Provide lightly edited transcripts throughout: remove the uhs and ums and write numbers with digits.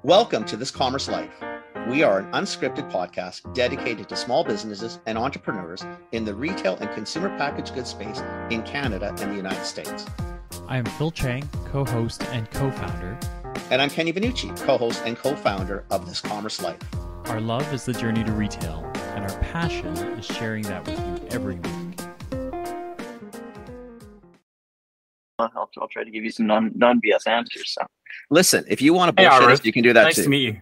Welcome to This Commerce Life. We are an unscripted podcast dedicated to small businesses and entrepreneurs in the retail and consumer packaged goods space in Canada and the United States. I am Phil Chang, co-host and co-founder. And I'm Kenny Benucci, co-host and co-founder of This Commerce Life. Our love is the journey to retail, and our passion is sharing that with you every week. I'll try to give you some non-BS answers. So. Listen, if you want to bullshit us, you can do that nice too. Nice to meet you.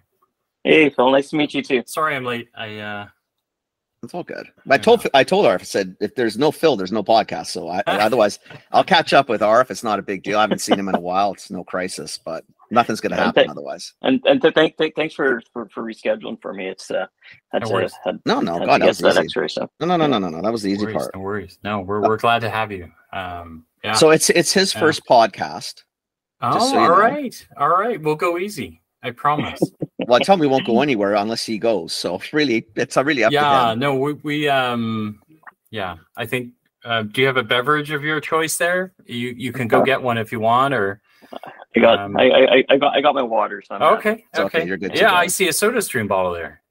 Hey, Phil. Nice to meet you too. Sorry I'm late. It's all good. I told Arif, I said, if there's no Phil, there's no podcast. So otherwise, I'll catch up with Arif. It's not a big deal. I haven't seen him in a while. It's no crisis, but nothing's going to happen otherwise. And thanks for rescheduling for me. It's God, that was easy. X-ray, so. No. That was the easy part. No worries. No, we're glad to have you. Yeah. So it's his first podcast. Oh, so all right. We'll go easy. I promise. Well, tell me we won't go anywhere unless he goes. So really, it's really up to him. Yeah, no, we I think. Do you have a beverage of your choice there? You can go get one if you want, or. I got my water. So okay. You're good. Yeah, I see a Soda Stream bottle there.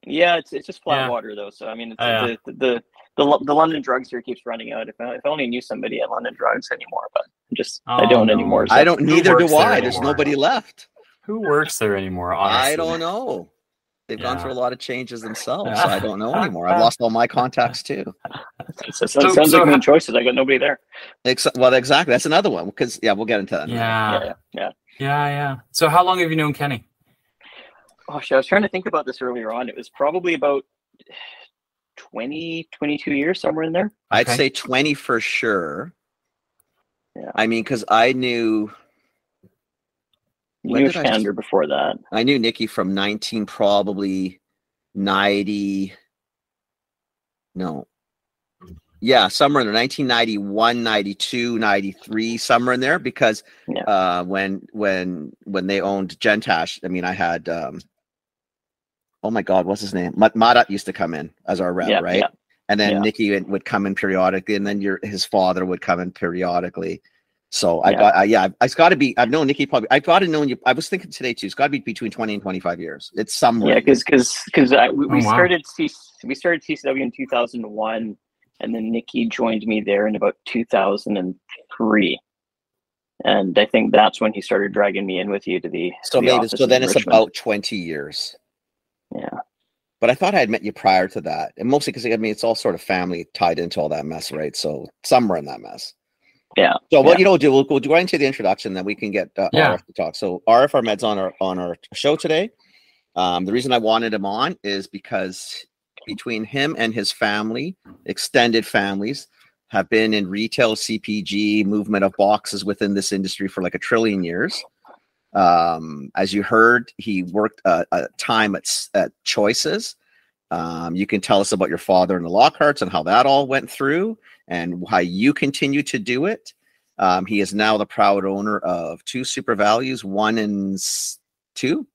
Yeah, it's just flat water though. So I mean, it's, the London Drugs here keeps running out. If I only knew somebody at London Drugs anymore, but I don't anymore. So. I don't. Neither do I. There's nobody left. Who works there anymore? Honestly? I don't know. They've gone through a lot of changes themselves. So I don't know anymore. I've lost all my contacts too. Sounds like good choices. I got nobody there. Well, exactly. That's another one because we'll get into that. Yeah. So how long have you known Kenny? Oh, I was trying to think about this earlier on. It was probably about 22 years, somewhere in there. I'd say 20 for sure. Yeah. I mean, because I knew. You knew Chandler before that. I knew Nikki from 1990. No. Yeah, somewhere in there, 1991, 92, 93, somewhere in there, because when they owned Gentash, I mean, I had, oh my God, what's his name? Madat used to come in as our rep, right? Yeah. And then Nikki would come in periodically, and then his father would come in periodically. So it's got to be. I've known Nikki probably. I've got to know you. I was thinking today too. It's got to be between 20 and 25 years. It's somewhere. Yeah, because we started CCW in 2001, and then Nikki joined me there in about 2003, and I think that's when he started dragging me in with you to the. So then it's about 20 years. Yeah. But I thought I had met you prior to that, and mostly because it's all sort of family tied into all that mess, right? So somewhere in that mess. Yeah. So what we'll go right into the introduction, then we can get Arif to talk. So Arif Ahmed's on our show today. The reason I wanted him on is because between him and his family, extended families, have been in retail, CPG, movement of boxes within this industry for like 1 trillion years. As you heard, he worked a time at Choices. You can tell us about your father and the Lockharts and how that all went through and how you continue to do it. He is now the proud owner of 2 Super Values, one in two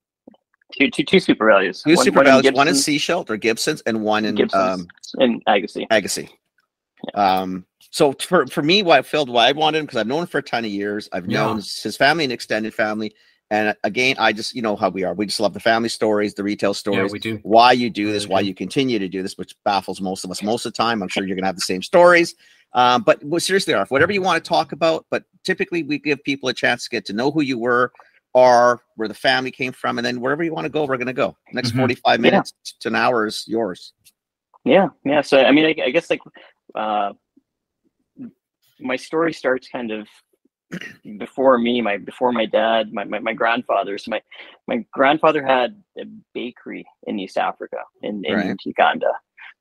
Super Values. Two Super Values, one in Seashell or Gibson's, and one in Agassiz. Agassiz. So for me, why I wanted him, because I've known him for a ton of years. I've known his family and extended family. And again, I just, how we are. We just love the family stories, the retail stories. Yeah, we do. Why you do this, why you continue to do this, which baffles most of us most of the time. I'm sure you're going to have the same stories. But seriously, Arif, whatever you want to talk about. But typically, we give people a chance to get to know who you were, where the family came from, and then wherever you want to go, we're going to go. Next 45 minutes to an hour is yours. Yeah. So, I mean, I guess my story starts kind of before my dad, my grandfather. So my grandfather had a bakery in East Africa in Uganda.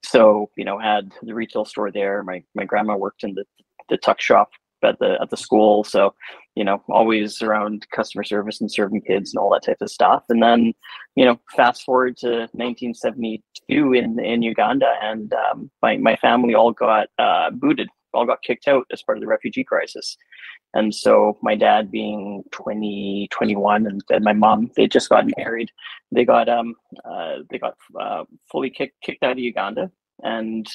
So, had the retail store there. My grandma worked in the tuck shop at the school. So, always around customer service and serving kids and all that type of stuff. And then, fast forward to 1972 in Uganda, and my family all got booted, all got kicked out as part of the refugee crisis. And so my dad being 21 and my mom, they just got married. They got fully kicked out of Uganda and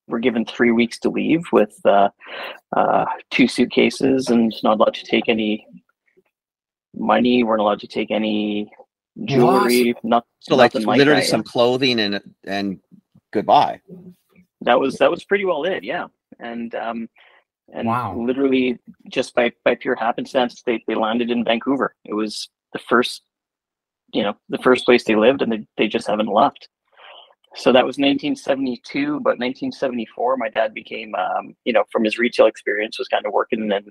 were given 3 weeks to leave with 2 suitcases and not allowed to take any money. Weren't allowed to take any jewelry, so like nothing like literally that, some clothing and goodbye. That was pretty well it, yeah. And Wow. literally just by pure happenstance, they landed in Vancouver. It was the first place they lived, and they just haven't left. So that was 1972, but 1974, my dad became, from his retail experience, was kind of working in,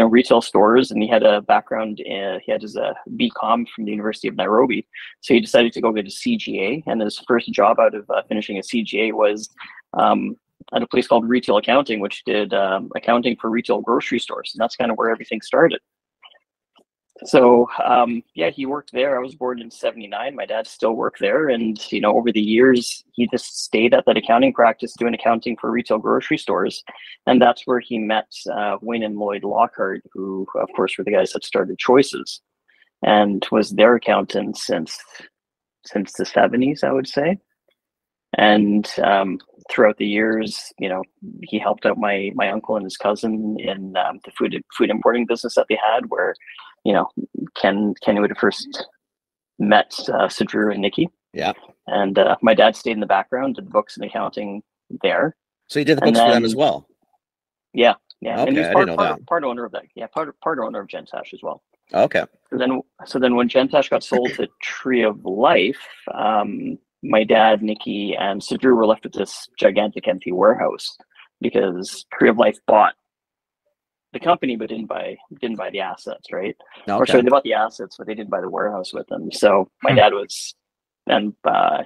retail stores, and he had a background he had his BCom from the University of Nairobi. So he decided to go get a CGA, and his first job out of finishing a CGA was at a place called Retail Accounting, which did accounting for retail grocery stores, and that's kind of where everything started. So, he worked there. I was born in 79. My dad still worked there. And, over the years, he just stayed at that accounting practice doing accounting for retail grocery stores. And that's where he met Wayne and Lloyd Lockhart, who, of course, were the guys that started Choices, and was their accountant since the 70s, I would say. And throughout the years, he helped out my uncle and his cousin in the food importing business that they had, where Kenny would have first met Sadru and Nikki. Yeah. And my dad stayed in the background, did the books and accounting there. So he did the books for them as well. Yeah, yeah. Okay, and he was I didn't know that. part owner of that. Yeah, part owner of Gentash as well. Okay. So then when Gentash got sold to Tree of Life, my dad, Nikki, and Sadru were left with this gigantic empty warehouse because Tree of Life bought the company but didn't buy the assets, right? Okay. Or sorry, they bought the assets, but they didn't buy the warehouse with them. So my dad and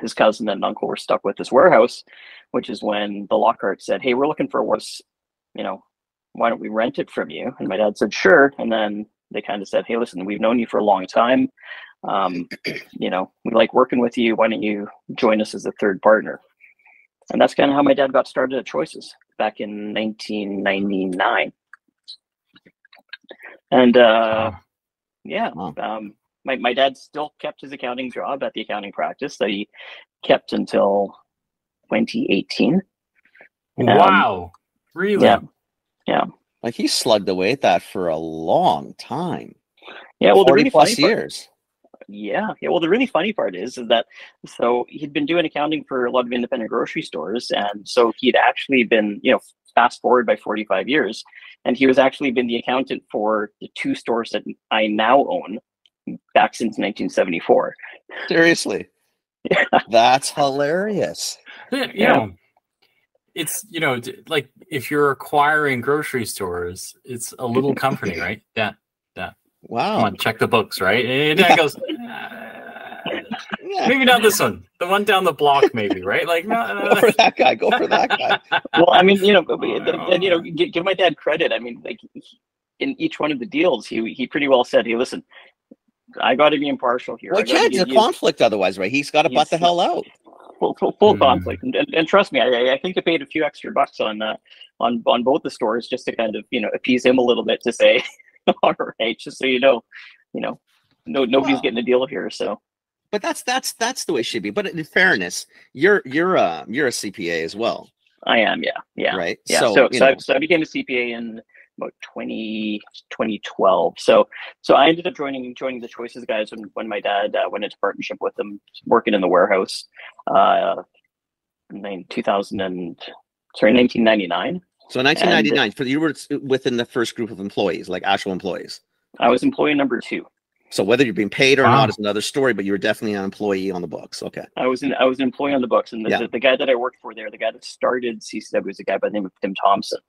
his cousin and uncle were stuck with this warehouse, which is when the Lockhart said, "Hey, we're looking for a warehouse, why don't we rent it from you?" And my dad said, "Sure." And then they kind of said, "Hey, listen, we've known you for a long time. We like working with you. Why don't you join us as a third partner?" And that's kind of how my dad got started at Choices back in 1999. And my dad still kept his accounting job at the accounting practice that he kept until 2018. Wow. Really? Yeah. Like he slugged away at that for a long time. Yeah, well, 40 plus years. Yeah. Well, the really funny part is that so he'd been doing accounting for a lot of independent grocery stores, and so he'd actually been, fast forward by 45 years, and he was actually been the accountant for the two stores that I now own back since 1974. Seriously? Yeah. That's hilarious. Yeah. It's, like if you're acquiring grocery stores, it's a little comforting, right? Yeah. Wow. Come on, check the books, right? And Dad goes, maybe not this one. The one down the block, maybe, right? Like, no. Go for that guy. Go for that guy. Well, I mean, give my dad credit. I mean, like in each one of the deals, he pretty well said, "Hey, listen, I got to be impartial here." Well, yeah, it's a conflict otherwise, right? He's got to butt the hell out. Full conflict, and trust me, I think I paid a few extra bucks on both the stores just to kind of appease him a little bit, to say, all right, just so nobody's getting a deal here. So, but that's the way it should be. But in fairness, you're a CPA as well. I am, yeah, right. Yeah. So I became a CPA in about 2012. So I ended up joining the Choices guys when my dad went into partnership with them, working in the warehouse, in 1999. So 1999, for you were within the first group of employees, like actual employees. I was employee number 2. So whether you're being paid or not is another story, but you were definitely an employee on the books. Okay. I was an employee on the books, and the guy that I worked for there, the guy that started CCW, was a guy by the name of Tim Thompson.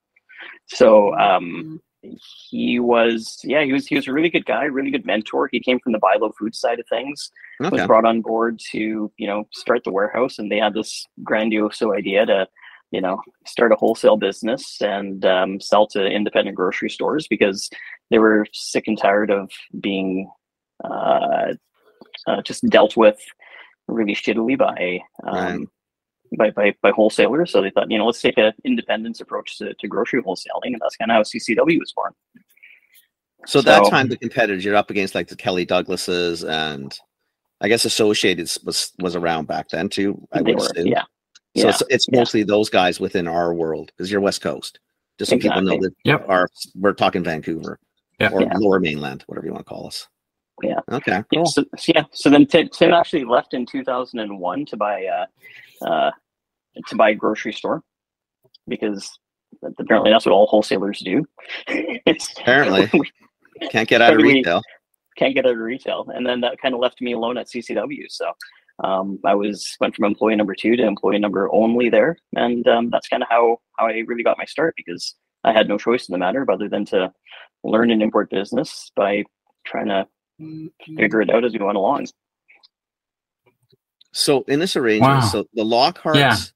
So he was a really good guy, really good mentor. He came from the buy low food side of things. Okay. Was brought on board to start the warehouse, and they had this grandiose idea to start a wholesale business and sell to independent grocery stores, because they were sick and tired of being just dealt with really shittily by wholesalers. So they thought, let's take an independence approach to grocery wholesaling, and that's kind of how CCW was born. So that time, the competitors you're up against, like the Kelly Douglases, and I guess Associated was around back then too. They were, yeah. So it's mostly those guys within our world, because you're West Coast. Just so people know that we're talking Vancouver or Lower Mainland, whatever you want to call us. Yeah. Okay. Cool. So then Tim actually left in 2001 to buy a grocery store, because apparently that's what all wholesalers do. Apparently, can't get out of retail. Can't get out of retail, and then that kind of left me alone at CCW. So I went from employee number 2 to employee number only there, and that's kind of how I really got my start, because I had no choice in the matter other than to learn an import business by trying to figure it out as we went along. So in this arrangement, so the Lockharts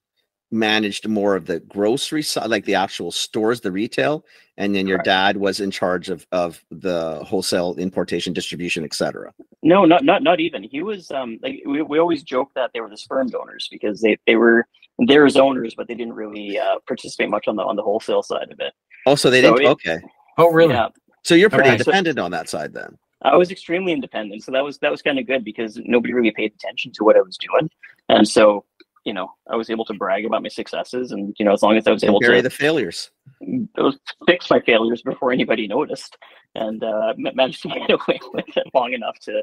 managed more of the grocery side, like the actual stores, the retail, and then your dad was in charge of the wholesale, importation, distribution, etc. No, not even. He was like, we always joke that they were the sperm donors, because they were there as owners, but they didn't really participate much on the wholesale side of it. Oh, so they didn't. Okay. Oh, really? Yeah. So you're pretty independent on that side then. I was extremely independent, so that was kind of good, because nobody really paid attention to what I was doing, and so I was able to brag about my successes, and as long as I was able to bury the failures, fix my failures before anybody noticed, and managed to get away with it long enough to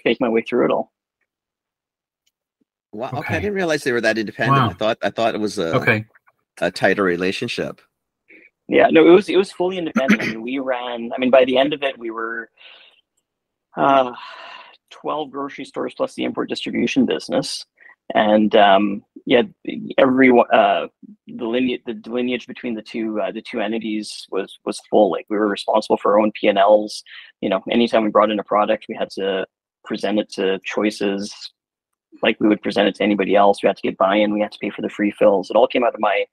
fake my way through it all. Wow. Okay. I didn't realize they were that independent. Wow. I thought it was a tighter relationship. Yeah, no, it was fully independent. I mean, we ran. I mean, by the end of it, we were 12 grocery stores plus the import distribution business, and the lineage between the two entities was full. Like, we were responsible for our own P&Ls. Anytime we brought in a product, we had to present it to Choices like we would present it to anybody else. We had to get buy-in. We had to pay for the free fills. It all came out of my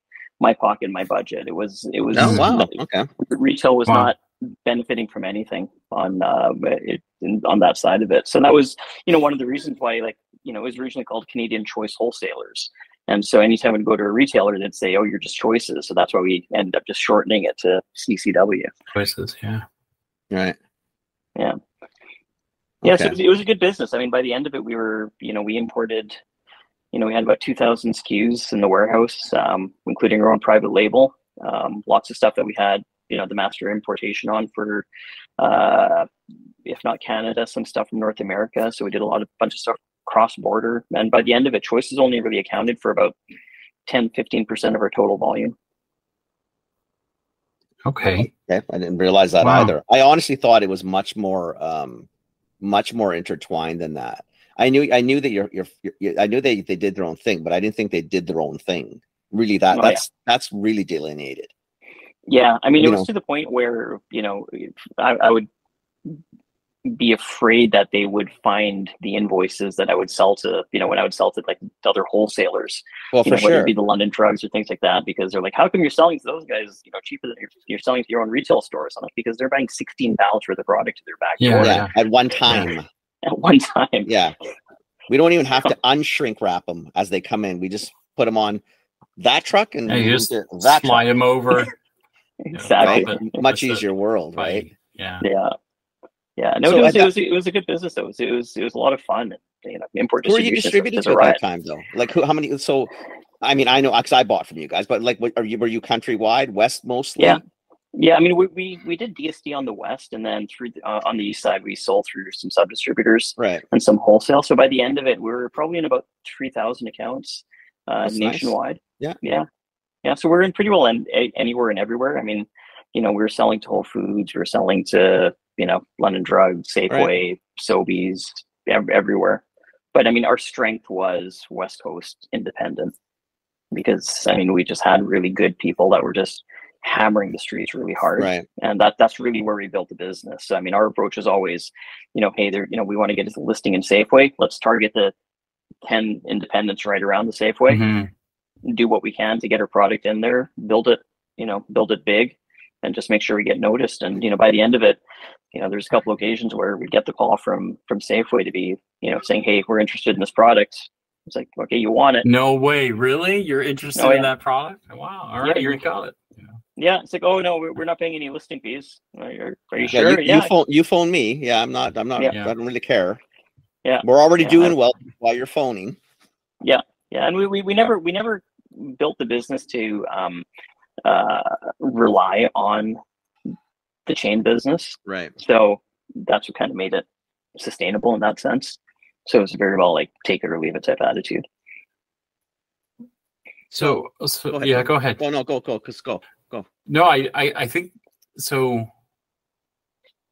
pocket, my budget. It was. Oh, wow. Okay. Retail was not benefiting from anything on that side of it. So that was, one of the reasons why, it was originally called Canadian Choice Wholesalers. And so anytime we'd go to a retailer, they'd say, "Oh, you're just Choices." So that's why we ended up just shortening it to CCW. Choices, yeah. Right. Yeah. Yeah, so it was a good business. I mean, by the end of it, we were, we imported, we had about 2,000 SKUs in the warehouse, including our own private label. Lots of stuff that we had, the master importation on for, if not Canada, some stuff from North America. So we did bunch of stuff cross-border. And by the end of it, Choices only really accounted for about 10-15% of our total volume. Okay. I didn't realize that either. I honestly thought it was much more intertwined than that. I knew that I knew they did their own thing, but I didn't think they did their own thing. Really, that's really delineated. Yeah, I mean, it was to the point where I would be afraid that they would find the invoices that I would sell to, when I would sell to like other wholesalers. Well, for whether sure, it be the London Drugs or things like that, because they're like, "How come you're selling to those guys, cheaper than you're selling to your own retail stores?" I'm like, because they're buying 16 pallets worth of product to their back door. Yeah, at one time. Yeah. At one time. Yeah, we don't even have to unshrink wrap them as they come in. We just put them on that truck and you just slide them over. Exactly. Right? Much easier world, right? Yeah. No, so it was a good business though. It was a lot of fun. Import distribution. Who are you distributing to at that time though? Like how many? So, I mean, I know because I bought from you guys, but like, were you countrywide, west mostly? Yeah. I mean, we did DSD on the west, and then through on the east side, we sold through some sub distributors, right, and some wholesale. So by the end of it, we were probably in about 3,000 accounts nationwide. Nice. Yeah. So we're in pretty well anywhere and everywhere. I mean, we were selling to Whole Foods, we were selling to London Drugs, Safeway, Sobeys, everywhere. But I mean, our strength was West Coast independent, because I mean, we just had really good people that were just hammering the streets really hard, right? And that's really where we built the business. So I mean, our approach is always, hey, there, we want to get a listing in Safeway. Let's target the 10 independents right around the Safeway. Mm-hmm. Do what we can to get our product in there, build it big, and just make sure we get noticed. And by the end of it, there's a couple occasions where we get the call from Safeway to be saying, "Hey, we're interested in this product." It's like, okay, you want it? No way, really? You're interested in that product? Wow! All right, you got it. Yeah, it's like, oh no, we're not paying any listing fees. Are you sure? You phone me. Yeah, I'm not. I don't really care. Yeah, we're already doing well while you're phoning. Yeah, and we never built the business to rely on the chain business. Right. So that's what kind of made it sustainable in that sense. So it was very well like take it or leave it type attitude. So go ahead. Yeah, go ahead. Oh no, go. No, I think so.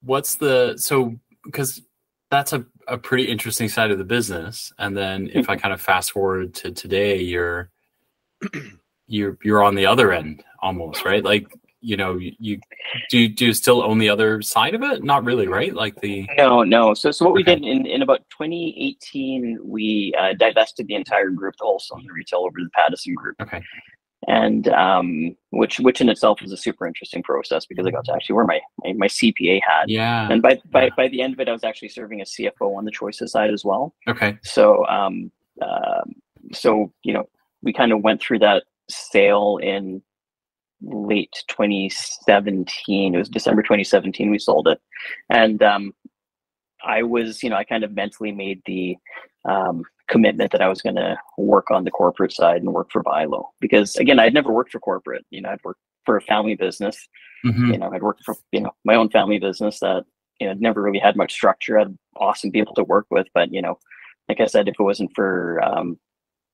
Because that's a pretty interesting side of the business. And then if I kind of fast forward to today, you're on the other end almost, right? Like, you know, you do still own the other side of it? Not really, right? Like No. So what we did in about 2018, we divested the entire group, the wholesale and the retail, over to the Pattison Group. Okay. And which in itself was a super interesting process because I got to actually wear my CPA hat. Yeah. And by the end of it, I was actually serving as CFO on the choices side as well. Okay. So you know, we kind of went through that sale in late 2017. It was December 2017 we sold it. And I was, you know, I kind of mentally made the commitment that I was going to work on the corporate side and work for Bilo, because again, I'd never worked for corporate. You know, I'd worked for a family business. You know, I'd worked for, you know, my own family business that, you know, never really had much structure. I had awesome people to work with, but, you know, like I said, if it wasn't for,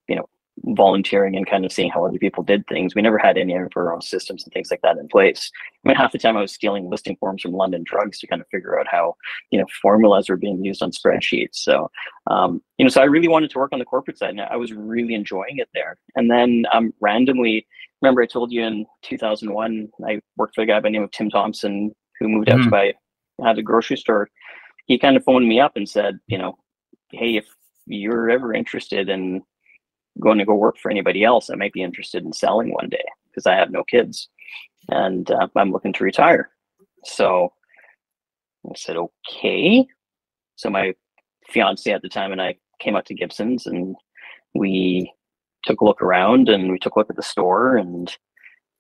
you know, volunteering and kind of seeing how other people did things, we never had any of our own systems and things like that in place. I mean, half the time I was stealing listing forms from London Drugs to kind of figure out how, you know, formulas were being used on spreadsheets. So, you know, so I really wanted to work on the corporate side and I was really enjoying it there. And then randomly, remember I told you in 2001, I worked for a guy by the name of Tim Thompson who moved out to have a grocery store. He kind of phoned me up and said, you know, hey, if you're ever interested in going to go work for anybody else, I might be interested in selling one day because I have no kids and I'm looking to retire. So I said, okay. So my fiance at the time and I came out to Gibson's and we took a look around and we took a look at the store. And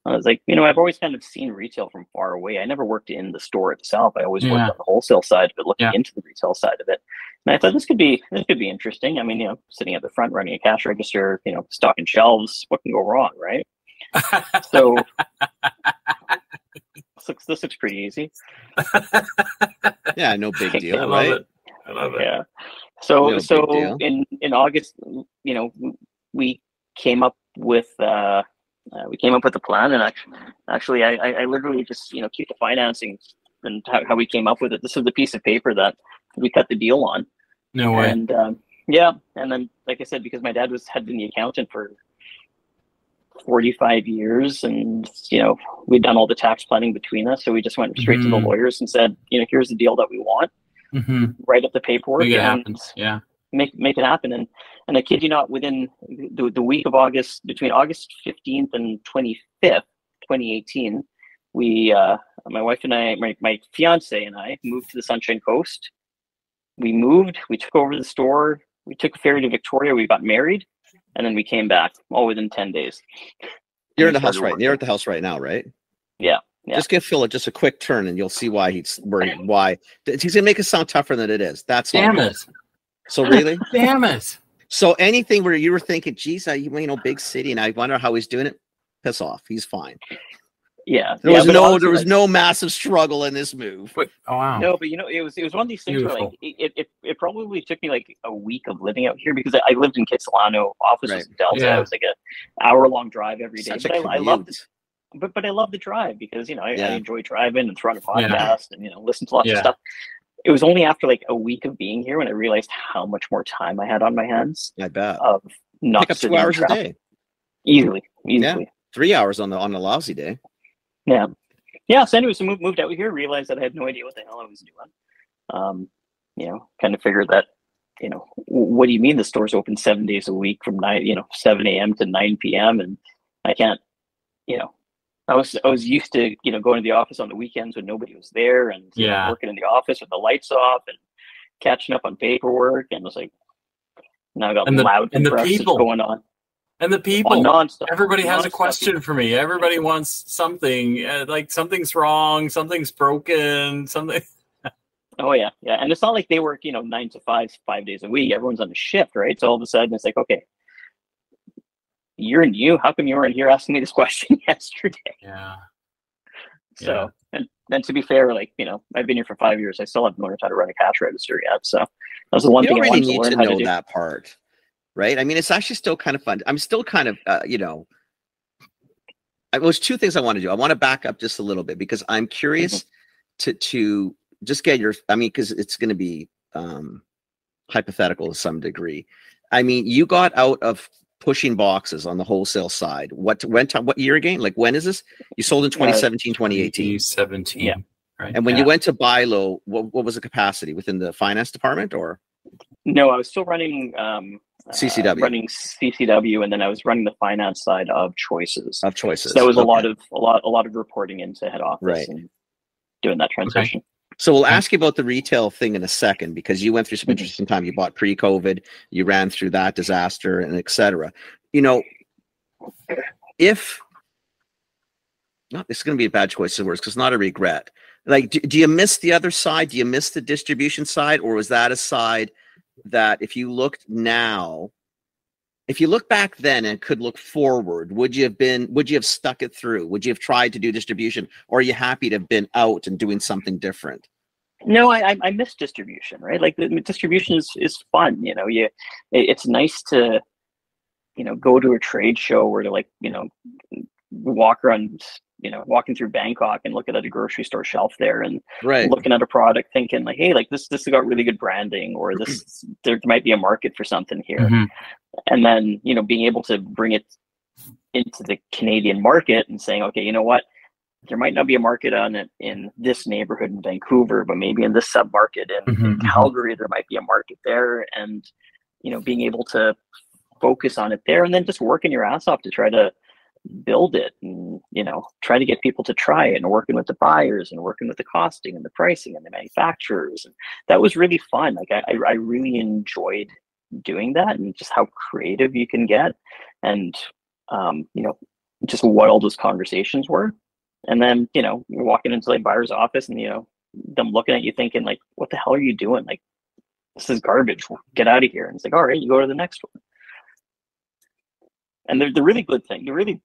I was like, you know, I've always kind of seen retail from far away. I never worked in the store itself. I always worked on the wholesale side, but looking into the retail side of it. And I thought this could be interesting. I mean, you know, sitting at the front, running a cash register, you know, stocking shelves, what can go wrong, right? So this looks pretty easy. Yeah, no big deal, I love it. Yeah. So no in August, you know, we came up with a plan, and actually I literally just, you know, keep the financing and how we came up with it. This is the piece of paper that we cut the deal on. No way. And yeah, and then like I said, because my dad had been the accountant for 45 years, and you know, we'd done all the tax planning between us, so we just went straight to the lawyers and said, you know, here's the deal that we want. Write up the paperwork and make it happen. And I kid you not, within the week of August, between August 15th and 25th, 2018, we, my wife and I, my fiance and I moved to the Sunshine Coast. We took over the store, we took a ferry to Victoria, we got married, and then we came back all within 10 days. You're in the house, right? You're at the house right now, right? Yeah. Just give Phil just a quick turn and you'll see why he's worried. Why he's gonna make it sound tougher than it is. That's damn it. So really? Damn it. So anything where you were thinking, geez, you know, big city, and I wonder how he's doing it, piss off. He's fine. Yeah. There was no massive struggle in this move. Oh wow. No, but you know, it was one of these things where like it probably took me like a week of living out here because I lived in Kitsilano, office was in Delta. Yeah. It was like an hour-long drive every day. But I loved it. But I love the drive because, you know, I enjoy driving and throwing a podcast and, you know, listen to lots of stuff. It was only after like a week of being here when I realized how much more time I had on my hands. I bet. Of not pick up 2 hours a day. Easily. Yeah. 3 hours on a lousy day. Yeah. Yeah. So anyways, I moved out here, realized that I had no idea what the hell I was doing. You know, kind of figured that, you know, what do you mean the store's open 7 days a week from 7 a.m. to 9 p.m. and I can't, you know, I was used to, you know, going to the office on the weekends when nobody was there and you know, working in the office with the lights off and catching up on paperwork. And it was like, now I got loud and the people going on. And the people, nonstop. Everybody has a question for me. Everybody wants something, like something's wrong, something's broken, something. Oh yeah. Yeah. And it's not like they work, you know, 9 to 5 days a week. Everyone's on a shift, right? So all of a sudden it's like, okay, how come you weren't here asking me this question yesterday? Yeah. So, and then to be fair, like, you know, I've been here for 5 years. I still haven't learned how to run a cash register yet. So that's the one thing I wanted to learn how to do. That part, right? I mean, it's actually still kind of fun. I'm still kind of, you know, there's two things I want to do. I want to back up just a little bit because I'm curious to just get your, I mean, because it's going to be hypothetical to some degree. I mean, you got out of pushing boxes on the wholesale side. What year again? Like, when is this? You sold in 2017, 2018? 2017. Yeah. Right. And when you went to buy low, what was the capacity within the finance department, or? No, I was still running CCW. Running CCW, and then I was running the finance side of Choices. Of Choices. So that was a lot of reporting into head office, right, and doing that transition. Okay. So we'll ask you about the retail thing in a second, because you went through some interesting time. You bought pre-COVID, you ran through that disaster, and et cetera. You know, if not, it's going to be a bad choice of words because it's not a regret. Like, do you miss the other side? Do you miss the distribution side, or was that a side that, if you looked now, if you look back then and could look forward, would you have stuck it through? Would you have tried to do distribution, or are you happy to have been out and doing something different? No, I miss distribution, right? Like, the distribution is fun. You know, it's nice to, you know, go to a trade show or to, like, you know, walk around, you know, walking through Bangkok and looking at a grocery store shelf there and looking at a product thinking like, hey, like this has got really good branding, or this, there might be a market for something here. Mm-hmm. And then, you know, being able to bring it into the Canadian market and saying, okay, you know what, there might not be a market on it in this neighborhood in Vancouver, but maybe in this sub-market in Calgary, there might be a market there. And, you know, being able to focus on it there, and then just working your ass off to try to build it, and, you know, try to get people to try it, and working with the buyers and working with the costing and the pricing and the manufacturers. And that was really fun. Like, I really enjoyed doing that, and just how creative you can get, and you know, just what all those conversations were. And then, you know, you're walking into like buyer's office, and, you know, them looking at you thinking like, what the hell are you doing? Like, this is garbage, get out of here. And it's like, all right, you go to the next one. And the really good thing, the really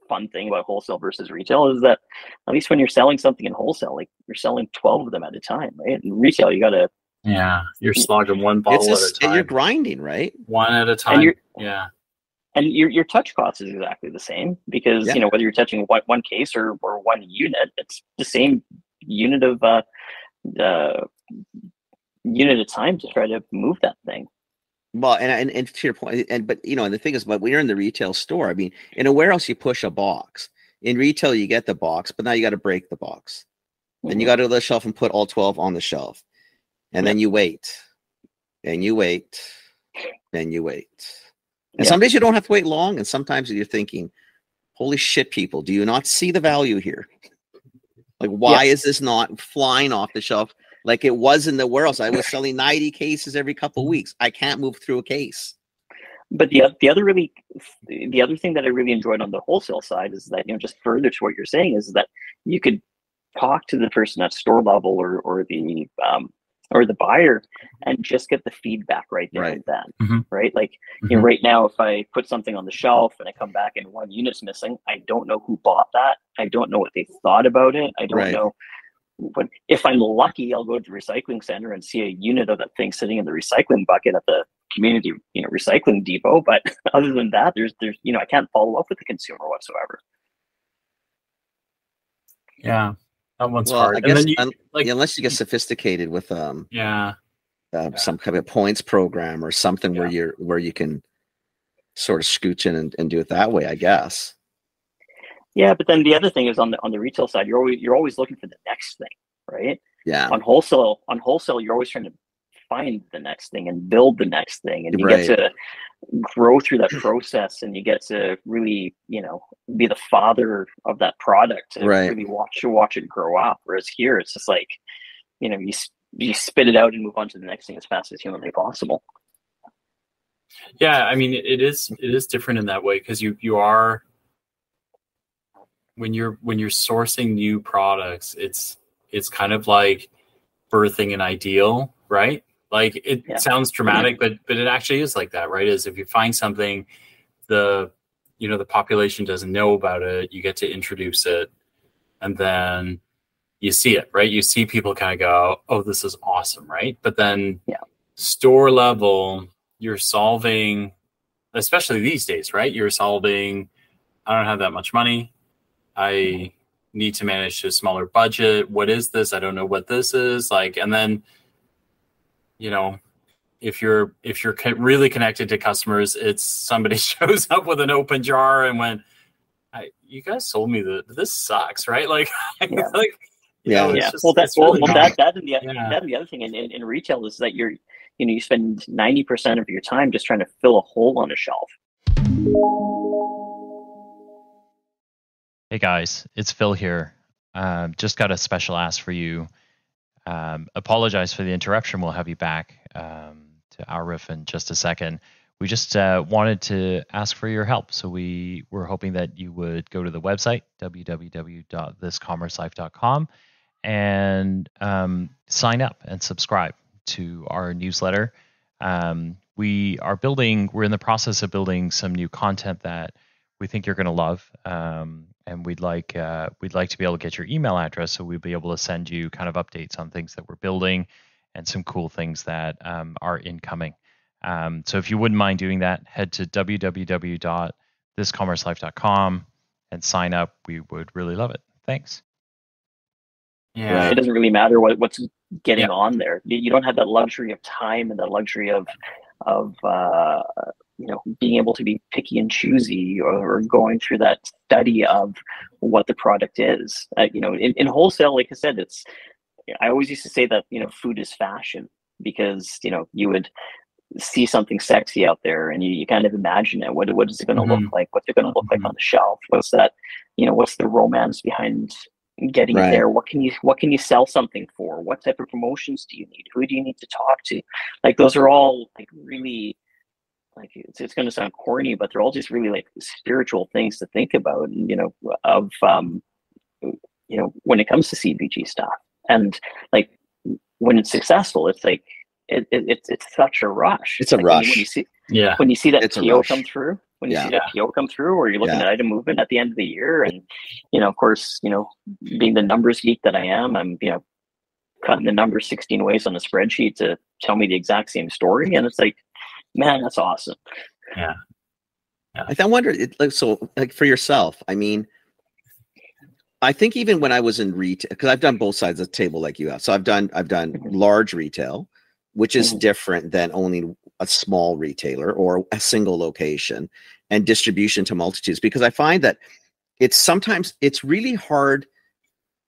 fun thing about wholesale versus retail is that, at least when you're selling something in wholesale, like, you're selling 12 of them at a time, right? In retail, you gotta, you're slogging one bottle at a time. You're grinding, right? One at a time. And your touch cost is exactly the same, because you know, whether you're touching one case or one unit, it's the same unit of unit at time to try to move that thing. Well, and to your point, but you know, and the thing is, but when you're in the retail store, I mean, in a warehouse, you push a box. In retail, you get the box, but now you got to break the box. Then you got to go to the shelf and put all 12 on the shelf, and then you wait, and you wait, and you wait. And some days you don't have to wait long, and sometimes you're thinking, "Holy shit, people! Do you not see the value here? Like, why is this not flying off the shelf like it was in the warehouse? I was selling 90 cases every couple of weeks. I can't move through a case." But the other thing that I really enjoyed on the wholesale side is that, you know, just further to what you're saying, is that you could talk to the person at store level or the buyer and just get the feedback right there and then, right? Like, you know, right now, if I put something on the shelf and I come back and one unit's missing, I don't know who bought that. I don't know what they thought about it. I don't know. But if I'm lucky, I'll go to the recycling center and see a unit of that thing sitting in the recycling bucket at the community, you know, recycling depot. But other than that, there's, you know, I can't follow up with the consumer whatsoever. Yeah, that one's hard. I guess, and then unless you get sophisticated with some kind of points program or something where you can sort of scooch in and do it that way, I guess. Yeah, but then the other thing is on the retail side, you're always looking for the next thing, right? Yeah. On wholesale, you're always trying to find the next thing and build the next thing, and you get to grow through that process, and you get to really, you know, be the father of that product and really watch it grow up. Whereas here, it's just like, you know, you spit it out and move on to the next thing as fast as humanly possible. Yeah, I mean, it is different in that way, because you are. When you're sourcing new products, it's kind of like birthing an ideal, right? Like, it sounds dramatic, but it actually is like that, right? Is if you find something, the population doesn't know about it, you get to introduce it, and then you see it, right? You see people kind of go, oh, this is awesome, right? But then store level, you're solving, especially these days, right? You're solving, I don't have that much money. I need to manage a smaller budget. What is this? I don't know what this is. Like, and then, you know, if you're really connected to customers, it's somebody shows up with an open jar and went, you guys sold me this sucks, right? Like, like, Just, well, that and the other thing in retail is that you spend 90% of your time just trying to fill a hole on a shelf. Hey guys, it's Phil here. Just got a special ask for you. Apologize for the interruption. We'll have you back to Arif in just a second. We just wanted to ask for your help. So we were hoping that you would go to the website, www.thiscommercelife.com, and sign up and subscribe to our newsletter. We're in the process of building some new content that we think you're going to love. And we'd like to be able to get your email address so we'll be able to send you kind of updates on things that we're building and some cool things that are incoming. So if you wouldn't mind doing that, head to www.thiscommercelife.com and sign up. We would really love it. Thanks. Yeah, it doesn't really matter what's getting on there. You don't have that luxury of time and the luxury of being able to be picky and choosy or going through that study of what the product is. In wholesale, like I said, I always used to say that, food is fashion, because, you would see something sexy out there and you kind of imagine it. What is it going to look like? What's it going to look like on the shelf? What's that, what's the romance behind getting it there? What can you sell something for? What type of promotions do you need? Who do you need to talk to? Like, those are all like really, like, it's going to sound corny, but they're all just really like spiritual things to think about, and when it comes to CPG stuff. And like, when it's successful, it's like it's such a rush. It's a rush. When you see that PO come through, or you're looking at item movement at the end of the year, and of course, being the numbers geek that I am, I'm cutting the numbers 16 ways on a spreadsheet to tell me the exact same story, and it's like, man, that's awesome. Yeah. I wonder, for yourself, I mean, I think even when I was in retail, because I've done both sides of the table like you have. So I've done large retail, which is different than owning a small retailer or a single location, and distribution to multitudes, because I find that sometimes it's really hard.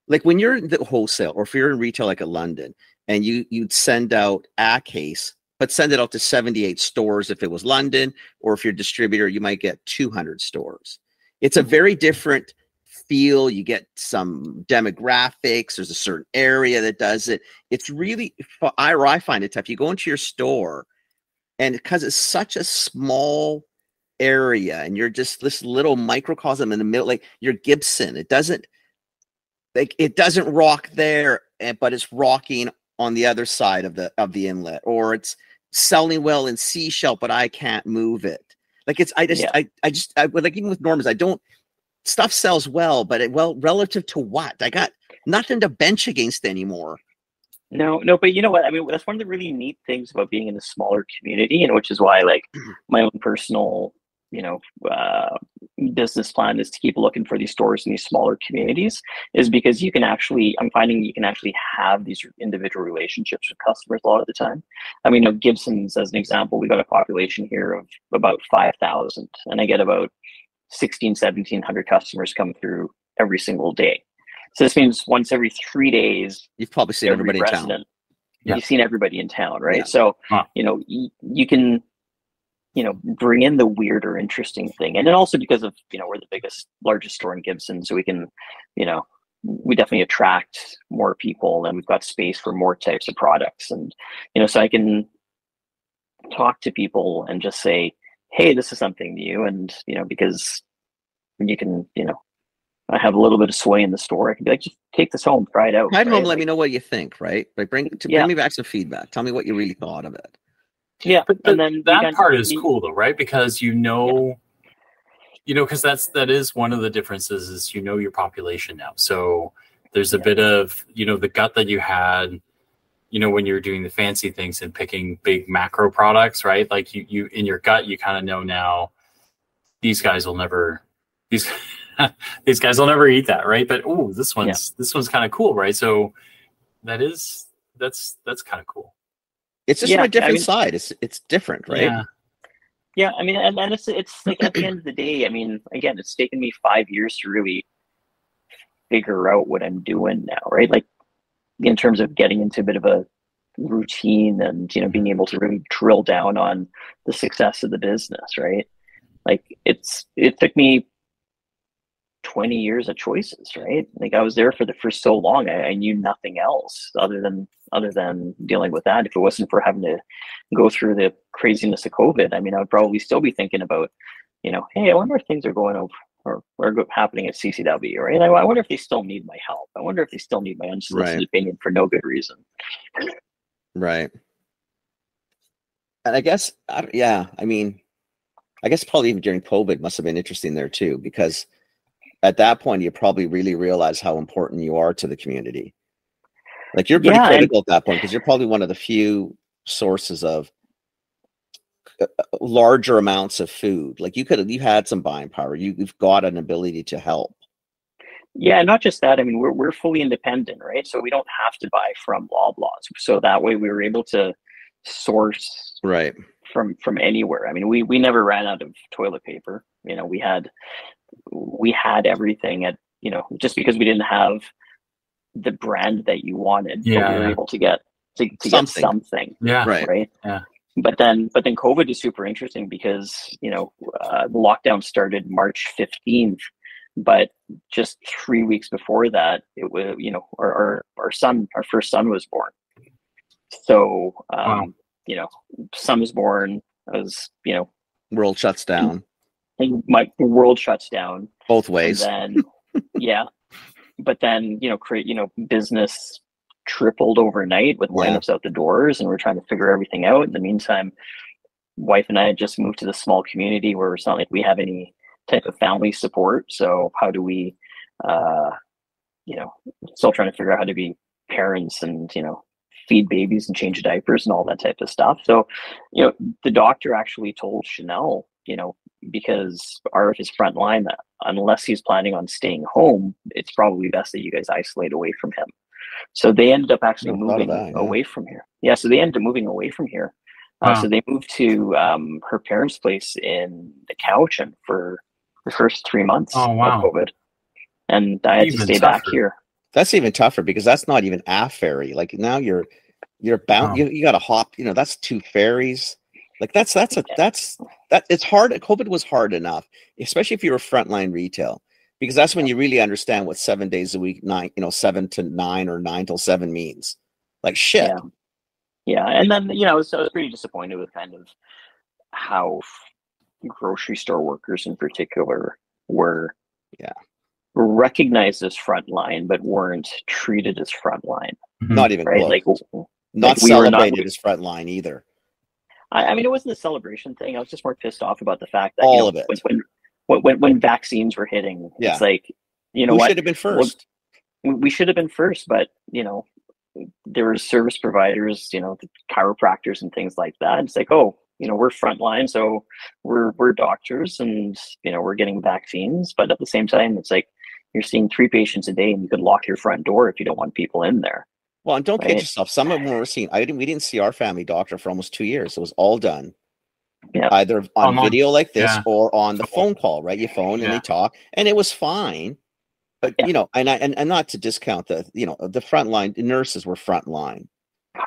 Like when you're in the wholesale, or if you're in retail like a London, and you'd send out a case, but send it out to 78 stores if it was London, or if you're a distributor, you might get 200 stores. It's a very different feel. You get some demographics. There's a certain area that does it. It's really, I find it tough. You go into your store, and because it's such a small area, and you're just this little microcosm in the middle, like your Gibson, it doesn't rock there, but it's rocking on the other side of the inlet, or it's selling well in seashell, but I can't move it. Like I like, even with Norman's, stuff sells well, but relative to what? I got nothing to bench against anymore. No, but you know what? I mean, that's one of the really neat things about being in a smaller community, and which is why, like, my own personal, business plan is to keep looking for these stores in these smaller communities, is because I'm finding you can actually have these individual relationships with customers a lot of the time. I mean, Gibson's, as an example, we got a population here of about 5,000, and I get about 1,700 customers come through every single day. So this means once every 3 days, you've probably seen everybody in town. You've seen everybody in town, right? Yeah. So, you can, bring in the weird or interesting thing. And then also because of, we're the largest store in Gibson, so we can, we definitely attract more people, and we've got space for more types of products. And, so I can talk to people and just say, hey, this is something new. And, because you can, I have a little bit of sway in the store, I can be like, just take this home, try it out. Try it home, let me know what you think, right? Like bring me back some feedback. Tell me what you really thought of it. Yeah, but and then that part is cool though, right? Because because that is one of the differences is your population now. So There's a bit of, the gut that you had, when you're doing the fancy things and picking big macro products, right? Like you in your gut, you kind of know now these guys will never eat that, right? But this one's kind of cool, right? So that's kind of cool. It's just from a different side. It's different, right? Yeah. I mean, and it's like at the end of the day, I mean, again, it's taken me 5 years to really figure out what I'm doing now, right? Like in terms of getting into a bit of a routine and, being able to really drill down on the success of the business, right? Like it took me 20 years of choices, right? Like I was there for so long, I knew nothing else other than dealing with that. If it wasn't for having to go through the craziness of COVID, I mean, I would probably still be thinking about, hey, I wonder if things are going over or happening at CCW, right? I wonder if they still need my help. I wonder if they still need my unsolicited opinion for no good reason. Right. And I guess, I guess probably even during COVID must have been interesting there too, because at that point, you probably really realize how important you are to the community. Like you're pretty critical at that point, because you're probably one of the few sources of larger amounts of food. Like you had some buying power. You've got an ability to help. Yeah, not just that. I mean, we're fully independent, right? So we don't have to buy from Loblaws. So that way we were able to source from anywhere. I mean, we never ran out of toilet paper. We had everything at, just because we didn't have the brand that you wanted, but we were able to get get something. Right. Yeah. But then COVID is super interesting because, the lockdown started March 15th, but just 3 weeks before that, it was, our first son was born. So, son was born, as, world shuts down. My world shuts down both ways. And then, but then, business tripled overnight with lineups out the doors, and we're trying to figure everything out. In the meantime, wife and I had just moved to this small community where it's not like we have any type of family support. So how do we, still trying to figure out how to be parents and, feed babies and change diapers and all that type of stuff. So, the doctor actually told Chanel, because Arif is frontline, that unless he's planning on staying home, it's probably best that you guys isolate away from him. So they ended up actually moving away from here. Yeah, so they ended up moving away from here. So they moved to her parents' place in the Cowichan for the first 3 months of COVID. And I had to stay back here. That's even tougher because that's not even a ferry. Like now you're bound. You got to hop. That's 2 ferries. Like that's it's hard. COVID was hard enough, especially if you were frontline retail, because that's when you really understand what 7 days a week, 7 to 9 or 9 till 7 means. Like shit. Yeah. And then, so I was pretty disappointed with kind of how grocery store workers in particular were recognized as frontline, but weren't treated as frontline. Not even close. Like not celebrated as frontline either. I mean, it wasn't a celebration thing. I was just more pissed off about the fact that when vaccines were hitting, it's like, we should have been first. We should have been first, but there were service providers, the chiropractors and things like that. It's like, we're frontline, so we're doctors, and we're getting vaccines. But at the same time, it's like you're seeing 3 patients a day, and you could lock your front door if you don't want people in there. Well, and don't kid yourself. Some of them were seen. We didn't see our family doctor for almost 2 years. It was all done either on video like this or on the phone call. Right, you phone and they talk, and it was fine. But and not to discount the frontline nurses were frontline.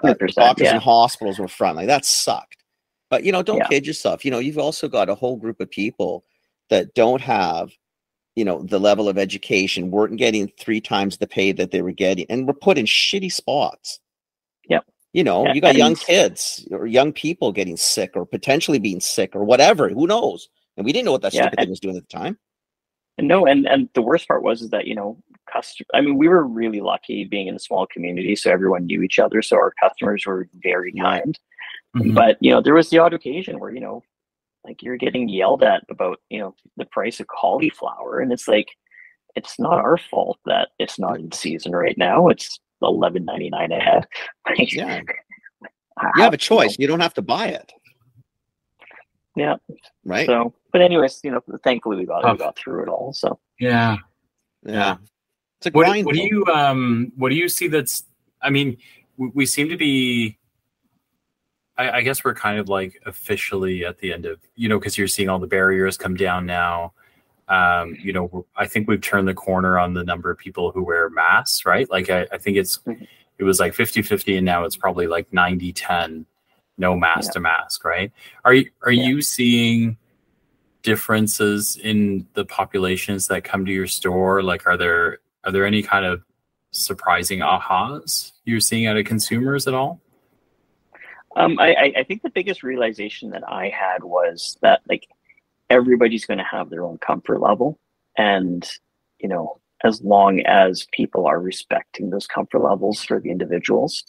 Doctors in hospitals were frontline. That sucked. But don't kid yourself. You've also got a whole group of people that don't have the level of education, weren't getting 3 times the pay that they were getting, and were put in shitty spots. You got young kids or young people getting sick or potentially being sick or whatever. Who knows? And we didn't know what that stupid thing was doing at the time. No, and the worst part was that, we were really lucky being in a small community, so everyone knew each other. So our customers were very kind. Mm-hmm. But, there was the odd occasion where, like you're getting yelled at about, the price of cauliflower. And it's like, it's not our fault that it's not in season right now. It's $11.99 ahead. Yeah, you have a choice. You don't have to buy it. Yeah. Right. So, but anyways, thankfully we got through it all. So yeah. It's a grind. What do you see that's? I mean, we seem to be. I guess we're kind of like officially at the end of, because you're seeing all the barriers come down now. I think we've turned the corner on the number of people who wear masks, right? Like I think it was like 50-50 and now it's probably like 90-10, no mask to mask, right? Are you seeing differences in the populations that come to your store? Like, are there any kind of surprising ahas you're seeing out of consumers at all? I think the biggest realization that I had was that like everybody's going to have their own comfort level, and as long as people are respecting those comfort levels for the individuals,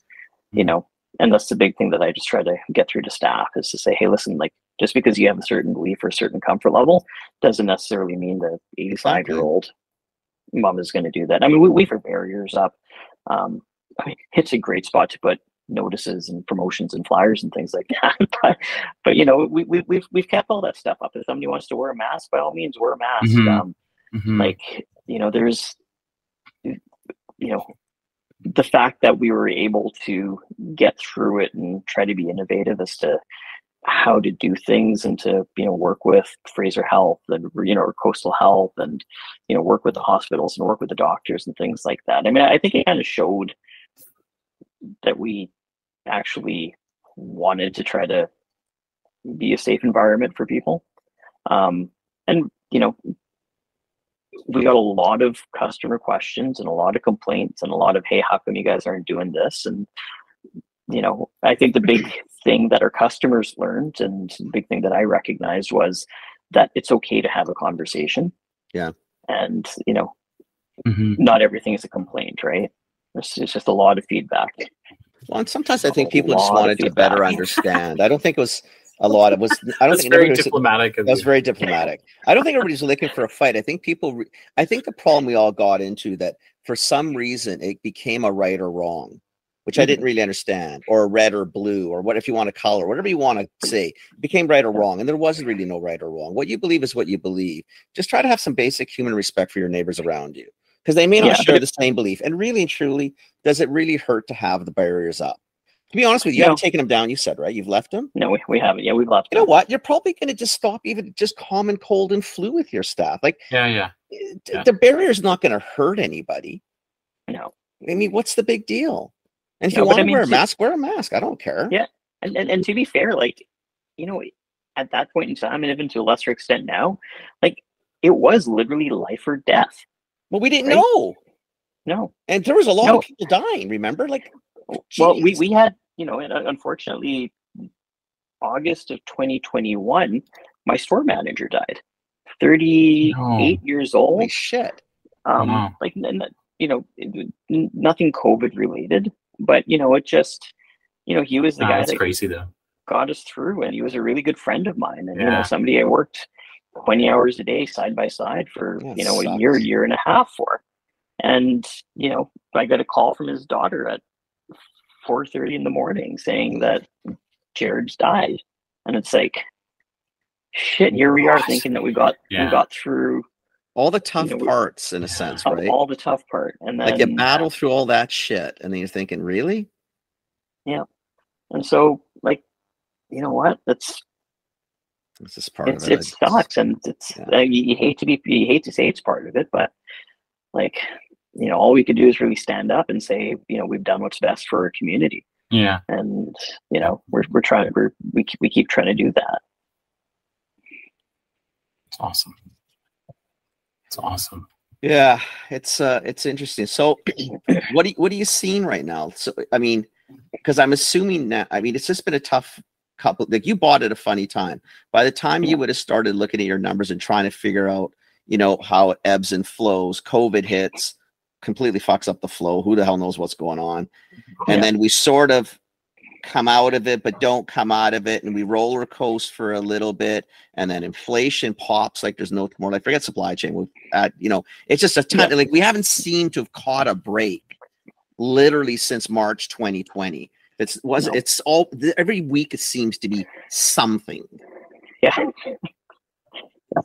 and that's the big thing that I just try to get through to staff is to say, hey, listen, like just because you have a certain belief or a certain comfort level doesn't necessarily mean the 85-year-old mom is going to do that. I mean, we have barriers up. I mean, it's a great spot to put notices and promotions and flyers and things like that. but we've kept all that stuff up. If somebody wants to wear a mask, by all means, wear a mask. Like there's the fact that we were able to get through it and try to be innovative as to how to do things and to work with Fraser Health and or Coastal Health and work with the hospitals and work with the doctors and things like that. I mean, I think it kind of showed that we actually wanted to try to be a safe environment for people. And we got a lot of customer questions and a lot of complaints and a lot of, hey, how come you guys aren't doing this? And I think the big thing that our customers learned and the big thing that I recognized was that it's okay to have a conversation. Yeah. And not everything is a complaint, right? It's just a lot of feedback. Well, and sometimes I think people just wanted to better understand. I don't think it was a lot. It was. I don't think very diplomatic. That was very diplomatic. I don't think everybody's looking for a fight. I think I think the problem we all got into that for some reason it became a right or wrong, which I didn't really understand, or red or blue, or what if you want to color, whatever you want to say, it became right or wrong, and there wasn't really no right or wrong. What you believe is what you believe. Just try to have some basic human respect for your neighbors around you. Because they may not share the same belief. And really and truly, does it really hurt to have the barriers up? To be honest with you, you haven't taken them down, you said, right? You've left them? No, we haven't. Yeah, we've left them. You know what? You're probably going to just stop even just common cold and flu with your staff. Like, the barrier is not going to hurt anybody. No. I mean, what's the big deal? And if you want to wear a mask, wear a mask. I don't care. Yeah. And to be fair, like, at that point in time, and even to a lesser extent now, like, it was literally life or death. Well, we didn't know. No. And there was a lot of people dying, remember? Like, well, we had, and unfortunately, August of 2021, my store manager died. 38 years old. Holy shit. Like, nothing COVID related, but, it just, he was the guy that crazy, though. Got us through, and he was a really good friend of mine. And, somebody I worked 20 hours a day side by side for a year and a half for. And I got a call from his daughter at 4:30 in the morning saying that Jared's died. And it's like, shit, here we are thinking that we got through all the tough parts in a sense, right? All the tough part. And then like you battle through all that shit and then you're thinking, really? Yeah. And so, like, you know what? This is part of it. It sucks, and it's you hate to say it's part of it, but like, all we could do is really stand up and say, we've done what's best for our community. Yeah. And we're trying. We keep trying to do that. It's awesome. It's awesome. Yeah, it's interesting. So, what are you seeing right now? So, I mean, because I'm assuming now. I mean, it's just been a tough couple. Like, you bought at a funny time. By the time you would have started looking at your numbers and trying to figure out, how it ebbs and flows, COVID hits, completely fucks up the flow. Who the hell knows what's going on? And then we sort of come out of it, but don't come out of it. And we roller coast for a little bit. And then inflation pops like there's no tomorrow. Like, forget supply chain. You know, it's just a ton. Like, we haven't seemed to have caught a break literally since March 2020. It's all every week it seems to be something. Yeah.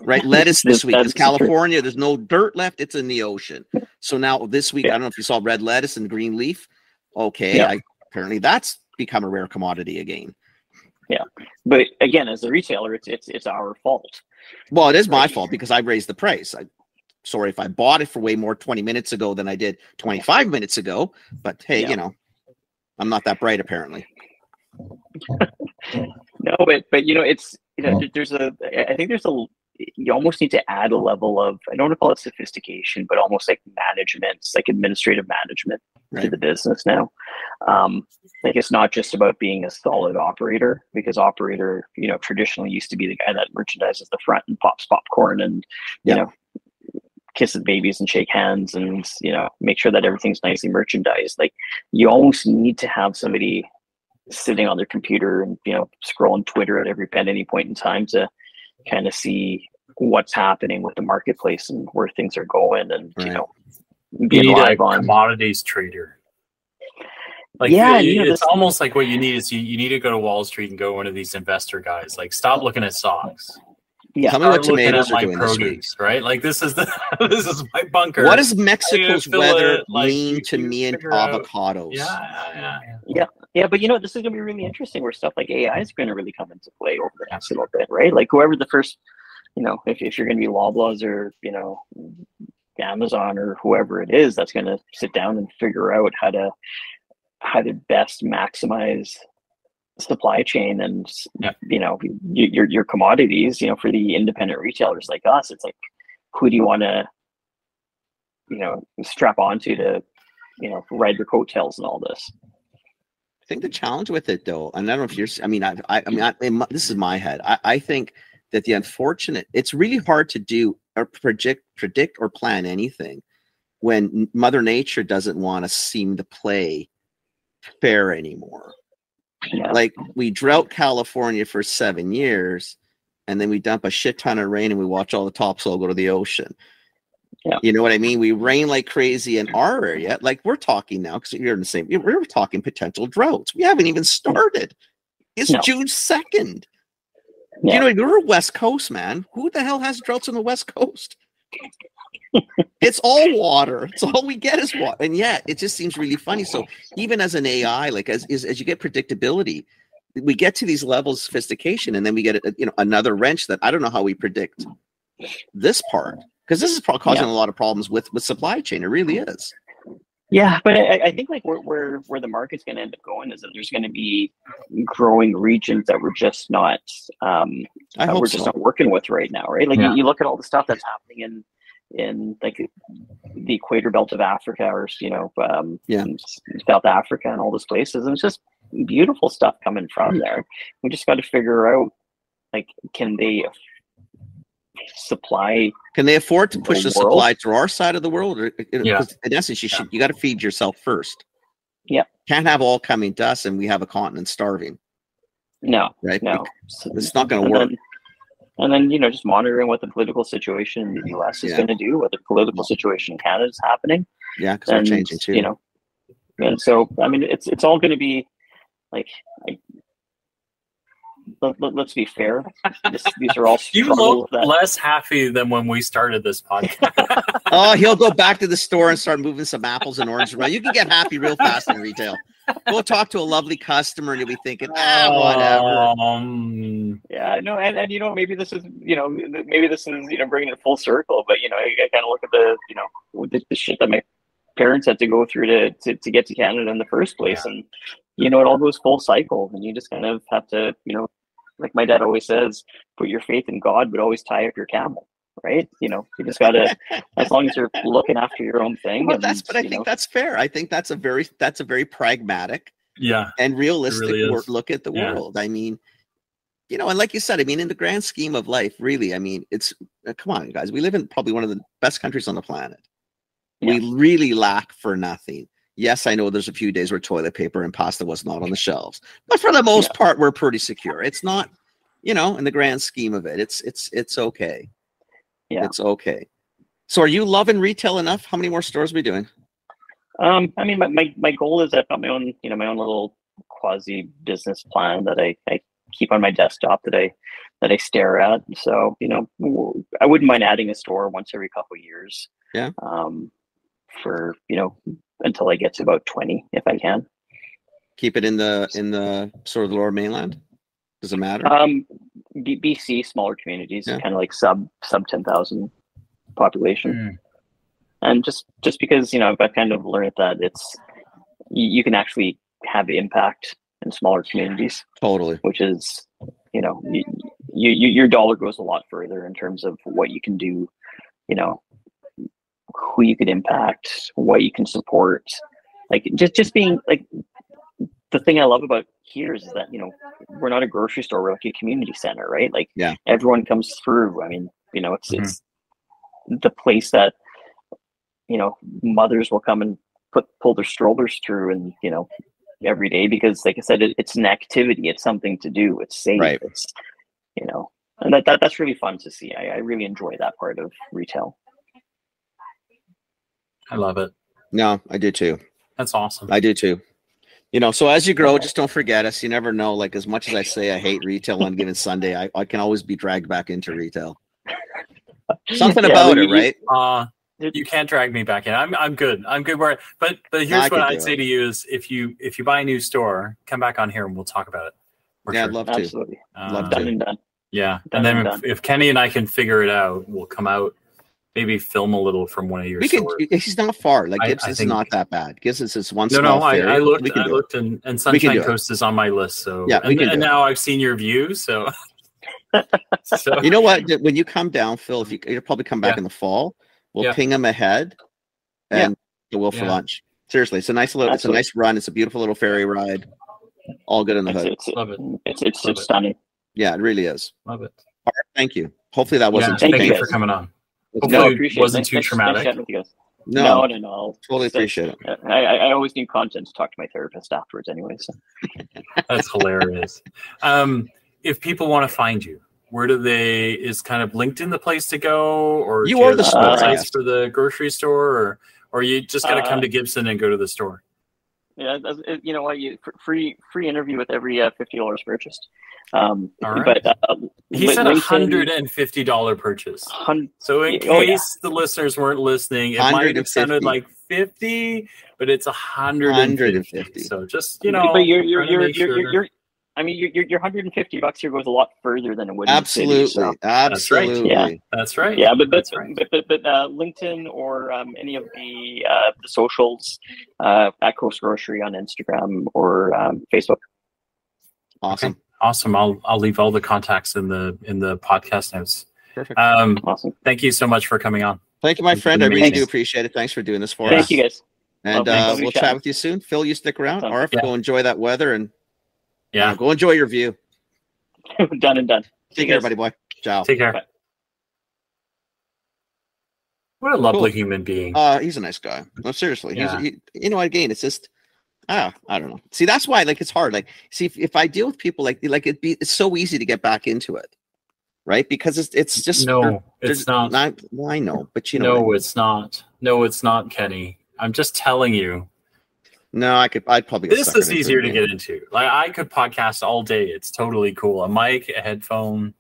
Right. Lettuce this week is California. There's no dirt left. It's in the ocean. So now this week, I don't know if you saw red lettuce and green leaf. Okay. Apparently that's become a rare commodity again. Yeah. But again, as a retailer, it's our fault. Well, it is my fault because I raised the price. Sorry if I bought it for way more 20 minutes ago than I did 25 minutes ago. But hey, you know, I'm not that bright apparently. No, but you know, it's, you know, I think you almost need to add a level of, I don't want to call it sophistication, but almost like management, like administrative management to the business now. Like, it's not just about being a solid operator, because operator, you know, traditionally used to be the guy that merchandises the front and pops popcorn and, you know, kisses babies and shake hands and, you know, make sure that everything's nicely merchandised. Like, you almost need to have somebody sitting on their computer and, you know, scrolling Twitter at any point in time to kind of see what's happening with the marketplace and where things are going, and you know, being live on commodities trader. Like, it's almost like what you need is you need to go to Wall Street and go one of these investor guys. Like, stop looking at stocks. Yeah, tell me what tomatoes are doing this week, right? Like, this is my bunker. What does Mexico's weather mean to me and avocados? Yeah, but you know, this is going to be really interesting, where stuff like AI is going to really come into play over the next little bit, right? Like, whoever the first, you know, if you're going to be Loblaws or, you know, Amazon or whoever it is that's going to sit down and figure out how to best maximize supply chain and, you know, your commodities, you know, for the independent retailers like us, it's like, who do you want to, you know, strap onto to, you know, ride your coattails and all this? I think the challenge with it, though, and I don't know if you're, I mean, this is my head. I think that it's really hard to do or predict or plan anything when Mother Nature doesn't want to seem to play fair anymore. Yeah. Like, we drought California for 7 years, and then we dump a shit ton of rain and we watch all the topsoil go to the ocean. Yeah. You know what I mean? We rain like crazy in our area. Like, we're talking now, because you're in the same, we're talking potential droughts. We haven't even started. It's June 2nd. Yeah. You know, you're West Coast, man. Who the hell has droughts on the West Coast? It's all water. It's all we get is water. And yet it just seems really funny. So even as an AI, like as you get predictability, we get to these levels of sophistication, and then we get another wrench that I don't know how we predict this part, because this is causing a lot of problems with supply chain. It really is. Yeah, but I think like where the market's going to end up going is that there's going to be growing regions that we're just not not working with right now, right? Like you look at all the stuff that's happening in like the equator belt of Africa, or South Africa and all those places, and it's just beautiful stuff coming from there. We just got to figure out, like, can they afford to push the supply to our side of the world? Or, in essence, you got to feed yourself first. Yeah, can't have all coming to us and we have a continent starving. No, right? No, it's not going to work. And then, just monitoring what the political situation in the U.S. is going to do, what the political situation in Canada is happening. Yeah, because they're changing too. And so, I mean, it's all going to be like let's be fair. These are all you look less happy than when we started this podcast. Oh, he'll go back to the store and start moving some apples and oranges around. You can get happy real fast in retail. Go talk to a lovely customer and you'll be thinking, whatever. Yeah, no, and maybe this is bringing it full circle. But I kind of look at the shit that my parents had to go through to get to Canada in the first place, and it all goes full cycle, and you just kind of have to, like my dad always says, put your faith in God, but always tie up your camel. Right? You just gotta, as long as you're looking after your own thing. Well, I think that's fair. I think that's a very pragmatic, and realistic look at the world. I mean, and like you said, I mean, in the grand scheme of life, really, I mean, it's come on, guys, we live in probably one of the best countries on the planet. Yeah. We really lack for nothing. Yes, I know there's a few days where toilet paper and pasta was not on the shelves, but for the most part, we're pretty secure. It's not, you know, in the grand scheme of it, it's okay. Yeah, it's okay. So, are you loving retail enough? How many more stores are we doing? I mean, my goal is I've got my own, you know, my own little quasi business plan that I keep on my desktop that I stare at. So, you know, I wouldn't mind adding a store once every couple of years. Yeah. For, you know, until I get to about 20, if I can. Keep it in the sort of the Lower Mainland. Does it matter? BC, smaller communities, kind of like sub 10,000 population. And just because, you know, I've kind of learned that it's you can actually have impact in smaller communities. Totally. Which is, you know, your dollar goes a lot further in terms of what you can do, you know, who you could impact, what you can support. Like just being like, the thing I love about here is that, you know, we're not a grocery store, we're like a community center, right? Like everyone comes through. I mean, you know, it's the place that, you know, mothers will come and pull their strollers through, and, you know, every day, because like I said, it's an activity, it's something to do, it's safe, it's, you know, and that's really fun to see. I really enjoy that part of retail. I love it. No, I do too. That's awesome. I do too. You know, so as you grow, just don't forget us. You never know. Like, as much as I say I hate retail on a given Sunday, I can always be dragged back into retail. Something about it, right? You can't drag me back in. I'm good. I'm good where. But here's what I'd say to you is, if you buy a new store, come back on here and we'll talk about it. I'd love to. Absolutely. Done and done. Yeah, and then if Kenny and I can figure it out, we'll come out. Maybe film a little from one of your stores. He's not far. Like, Gibson's not that bad. Gibson's is one small ferry. I looked, and Sunshine Coast is on my list. So yeah, and now I've seen your view. So, you know what? When you come down, Phil, if you'll probably come back in the fall. We'll ping him ahead, and we'll for lunch. Seriously, it's a nice little. It's a nice run. It's a beautiful little ferry ride. All good in the hood. Love it. It's stunning. Yeah, it really is. Love it. All right, thank you. Hopefully that wasn't. Thank you for coming on. Hopefully it wasn't too traumatic. No. Totally appreciate it. I always need content to talk to my therapist afterwards anyway. So. That's hilarious. If people want to find you, where do they, is kind of LinkedIn the place to go, or you are the store sites for the grocery store, or you just got to come to Gibson and go to the store? Yeah, you know what? Free interview with every $50 purchased. All right. But he said $150 purchase. So in case the listeners weren't listening, it might have sounded like 50, but it's 150. So just, you know, but you're I mean, your $150 here goes a lot further than it would. Absolutely, in the city, so. Absolutely. Yeah, that's right. Yeah, but LinkedIn or any of the socials at Coast Grocery on Instagram or Facebook. Awesome. Okay. Awesome. I'll leave all the contacts in the podcast notes. Perfect. Awesome. Thank you so much for coming on. Thank you, my friend. I really do appreciate it. Thanks for doing this for us. Thank you, guys. And we'll chat with you soon. Phil, you stick around. Arif, go enjoy that weather and go enjoy your view. Done and done. Take care, buddy boy. Ciao. Take care. Bye. What a lovely human being. He's a nice guy. No, seriously. Yeah. You know, again, it's just. I don't know. See, that's why, like, it's hard. Like, see, if I deal with people it's so easy to get back into it, right? Because it's just it's not. Well, I know, but you know, it's not. No, it's not, Kenny. I'm just telling you. No, I'd probably. This is easier to get into. Like, I could podcast all day. It's totally cool. A mic, a headphone.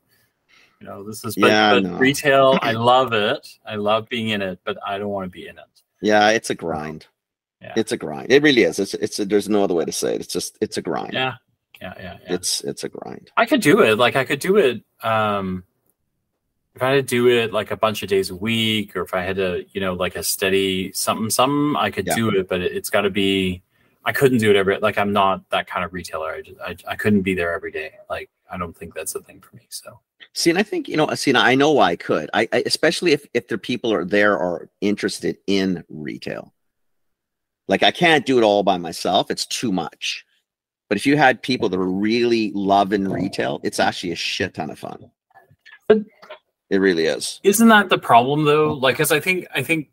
You know, this is. But retail, I love it. I love being in it, but I don't want to be in it. Yeah, it's a grind. Yeah. It's a grind. It really is. There's no other way to say it. It's a grind. Yeah. It's a grind. I could do it. Like, I could do it. If I had to do it like a bunch of days a week, or if I had to, you know, like a steady something, I could do it. But it's got to be. I couldn't do it like, I'm not that kind of retailer. I couldn't be there every day. Like, I don't think that's the thing for me. So. See, and I think, I know I could. I especially if the people are interested in retail. Like, I can't do it all by myself. It's too much. But if you had people that are really loving retail, it's actually a shit ton of fun. But it really is. Isn't that the problem, though? Like, because I think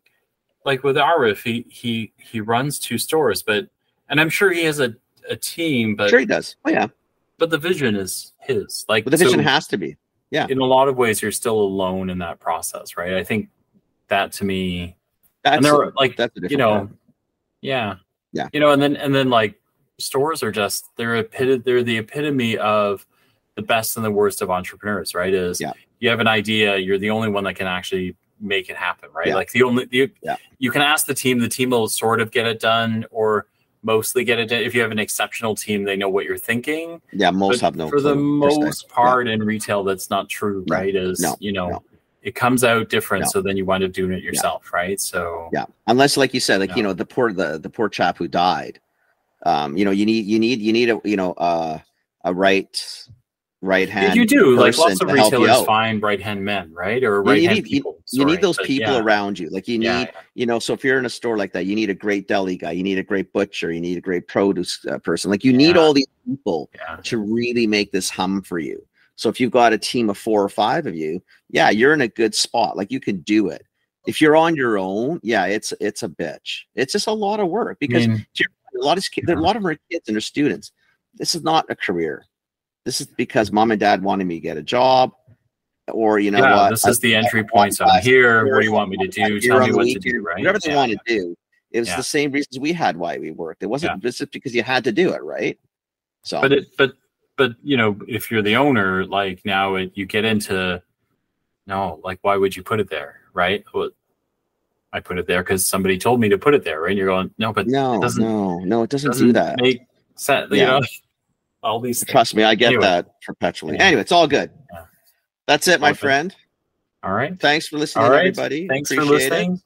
like with Arif, he runs 2 stores, and I'm sure he has a team, but sure he does. Oh yeah. But the vision is his. Like, but the vision has to be. Yeah. In a lot of ways, you're still alone in that process, right? I think that to me, that's part. Yeah. And then like stores are just they're the epitome of the best and the worst of entrepreneurs, right? You have an idea, you're the only one that can actually make it happen, right? Like you can ask the team will sort of get it done or mostly get it done. If you have an exceptional team, they know what you're thinking. Yeah, most have no clue. For the most part in retail, that's not true, right? It comes out different, so then you wind up doing it yourself, right? So unless, like you said, like the poor chap who died, you need a right hand. You do, like lots of retailers find right hand men, right? Or right hand people. You need those people around you. Like you need, so if you're in a store like that, you need a great deli guy, you need a great butcher, you need a great produce person. Like you need all these people to really make this hum for you. So if you've got a team of 4 or 5 of you, you're in a good spot. Like you can do it. If you're on your own, it's a bitch. It's just a lot of work because a lot of them are kids and they're students. This is not a career. This is because mom and dad wanted me to get a job, or what? This is the entry point. So I'm here. What do you want me to do? Tell me what to do. Right? Whatever they want to do. It was the same reasons we had why we worked. It wasn't just because you had to do it, right? So, but if you're the owner, like now you get into like why would you put it there, right? Well, I put it there because somebody told me to put it there, right? And you're going, no, it doesn't do that. Make sense, all these things. Trust me, I get that perpetually. Anyway, it's all good. That's it, my friend. All right. Thanks for listening, everybody. Thanks for listening.